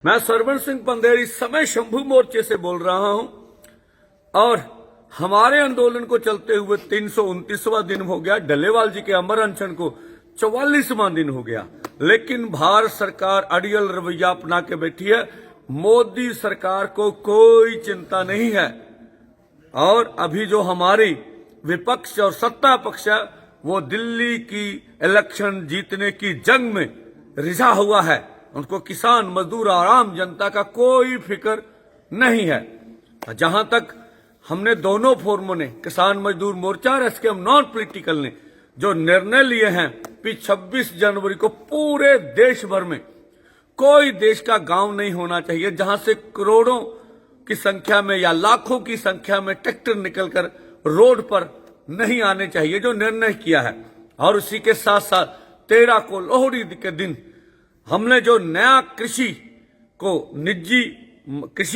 मैं सरवण सिंह पंदेर इस समय शंभू मोर्चे से बोल रहा हूं और हमारे आंदोलन को चलते हुए 329वां दिन हो गया। डल्लेवाल जी के अमर अनशन को 44वां दिन हो गया, लेकिन भारत सरकार अड़ियल रवैया अपना के बैठी है। मोदी सरकार को कोई चिंता नहीं है और अभी जो हमारी विपक्ष और सत्ता पक्ष है वो दिल्ली की इलेक्शन जीतने की जंग में रिझा हुआ है। उनको किसान, मजदूर और आम जनता का कोई फिक्र नहीं है। जहां तक हमने दोनों फोरमों ने, किसान मजदूर मोर्चा और एसकेएम नॉन पॉलिटिकल ने जो निर्णय लिए हैं कि 26 जनवरी को पूरे देश भर में कोई देश का गांव नहीं होना चाहिए जहां से करोड़ों की संख्या में या लाखों की संख्या में ट्रैक्टर निकलकर रोड पर नहीं आने चाहिए, जो निर्णय किया है। और उसी के साथ साथ 13 को लोहड़ी के दिन हमने जो नया कृषि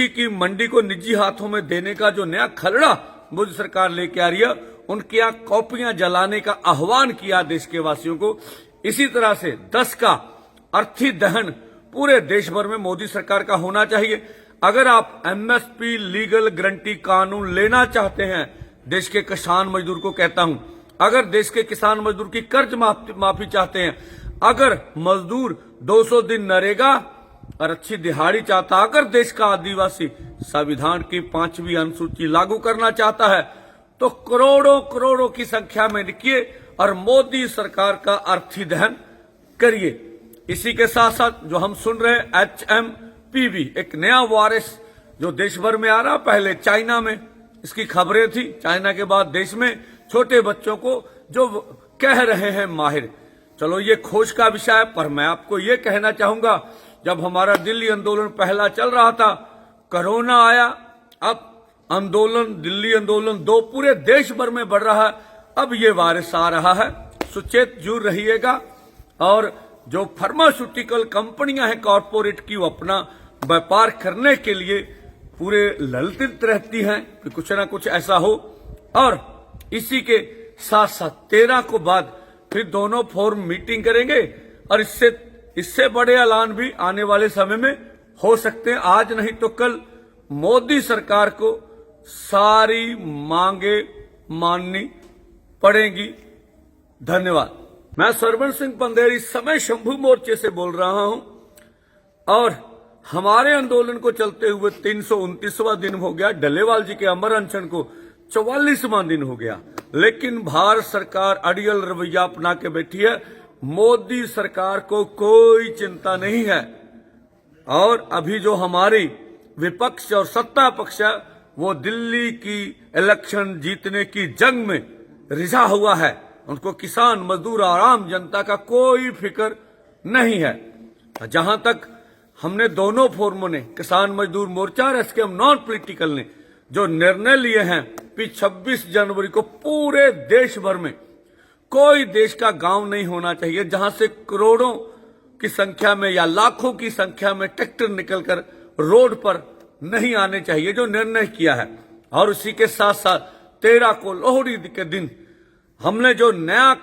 की मंडी को निजी हाथों में देने का जो नया खलड़ा मोदी सरकार लेके आ रही है, उनके यहाँ कॉपियां जलाने का आह्वान किया देश के वासियों को। इसी तरह से 10 का अर्थी दहन पूरे देश भर में मोदी सरकार का होना चाहिए। अगर आप एमएसपी लीगल गारंटी कानून लेना चाहते हैं, देश के किसान मजदूर को कहता हूं, अगर देश के किसान मजदूर की कर्ज माफी चाहते हैं, अगर मजदूर 200 दिन नरेगा और अच्छी दिहाड़ी चाहता, अगर देश का आदिवासी संविधान की 5वीं अनुसूची लागू करना चाहता है, तो करोड़ों करोड़ों की संख्या में लिखिए और मोदी सरकार का अर्थी दहन करिए। इसी के साथ साथ जो हम सुन रहे हैं HMPV, एक नया वायरस जो देश भर में आ रहा, पहले चाइना में इसकी खबरें थी, चाइना के बाद देश में छोटे बच्चों को जो कह रहे हैं माहिर। चलो ये खोज का विषय है, पर मैं आपको ये कहना चाहूंगा, जब हमारा दिल्ली आंदोलन पहला चल रहा था, कोरोना आया, अब दिल्ली आंदोलन 2 पूरे देश भर में बढ़ रहा है, अब ये वायरस आ रहा है। सुचेत जरूर रहिएगा। और जो फार्मास्यूटिकल कंपनियां हैं कॉरपोरेट की, वो अपना व्यापार करने के लिए पूरे ललचित रहती हैं कि कुछ ना कुछ ऐसा हो। और इसी के साथ साथ 13 को बाद फिर दोनों फोरम मीटिंग करेंगे और इससे बड़े ऐलान भी आने वाले समय में हो सकते हैं। आज नहीं तो कल मोदी सरकार को सारी मांगे माननी पड़ेंगी। धन्यवाद। मैं सरवण सिंह पंदेर इस समय शंभू मोर्चे से बोल रहा हूं और हमारे आंदोलन को चलते हुए 329वां दिन हो गया। डल्लेवाल जी के अमर अनशन को 44वां दिन हो गया, लेकिन भारत सरकार अड़ियल रवैया अपना के बैठी है। मोदी सरकार को कोई चिंता नहीं है और अभी जो हमारी विपक्ष और सत्ता पक्ष है वो दिल्ली की इलेक्शन जीतने की जंग में रिझा हुआ है। उनको किसान, मजदूर और आम जनता का कोई फिक्र नहीं है। जहां तक हमने दोनों फोरमों ने, किसान मजदूर मोर्चा और एसकेएम नॉन पॉलिटिकल ने जो निर्णय लिए हैं कि 26 जनवरी को पूरे देश भर में कोई देश का गांव नहीं होना चाहिए जहां से करोड़ों की संख्या में या लाखों की संख्या में ट्रैक्टर निकलकर रोड पर नहीं आने चाहिए, जो निर्णय किया है। और उसी के साथ साथ 13 को लोहड़ी के दिन हमने जो नया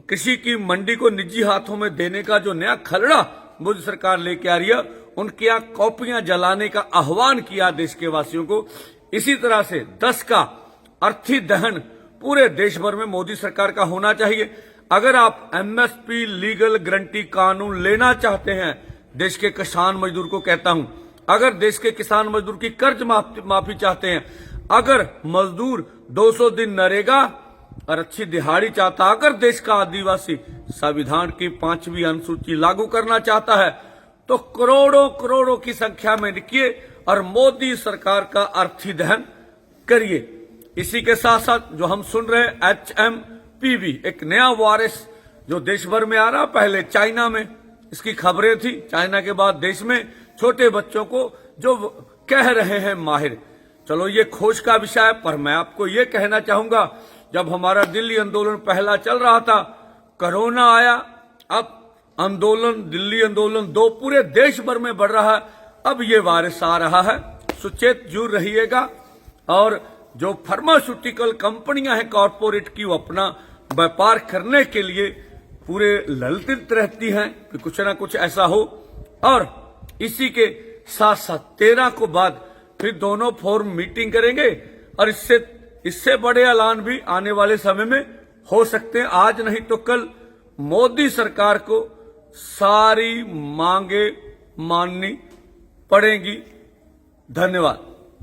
कृषि की मंडी को निजी हाथों में देने का जो नया खलड़ा मोदी सरकार लेके आ रही है, उनके यहाँ कॉपियां जलाने का आह्वान किया देश के वासियों को। इसी तरह से 10 का अर्थी दहन पूरे देश भर में मोदी सरकार का होना चाहिए। अगर आप एमएसपी लीगल गारंटी कानून लेना चाहते हैं, देश के किसान मजदूर को कहता हूं, अगर देश के किसान मजदूर की कर्ज माफी चाहते हैं, अगर मजदूर 200 दिन नरेगा और अच्छी दिहाड़ी चाहता, अगर देश का आदिवासी संविधान की 5वीं अनुसूची लागू करना चाहता है, तो करोड़ों करोड़ों की संख्या में लिखिए और मोदी सरकार का अर्थी दहन करिए। इसी के साथ साथ जो हम सुन रहे हैं HMPV, एक नया वायरस जो देश भर में आ रहा, पहले चाइना में इसकी खबरें थी, चाइना के बाद देश में छोटे बच्चों को जो कह रहे हैं माहिर। चलो ये खोज का विषय है, पर मैं आपको ये कहना चाहूंगा, जब हमारा दिल्ली आंदोलन पहला चल रहा था, कोरोना आया, अब दिल्ली आंदोलन 2 पूरे देश भर में बढ़ रहा है, अब ये वायरस आ रहा है। सुचेत जरूर रहिएगा। और जो फार्मास्यूटिकल कंपनियां हैं कॉरपोरेट की, वो अपना व्यापार करने के लिए पूरे ललचित रहती हैं कि कुछ ना कुछ ऐसा हो। और इसी के साथ साथ 13 को बाद फिर दोनों फोरम मीटिंग करेंगे और इससे बड़े ऐलान भी आने वाले समय में हो सकते हैं। आज नहीं तो कल मोदी सरकार को सारी मांगे माननी पड़ेंगी। धन्यवाद।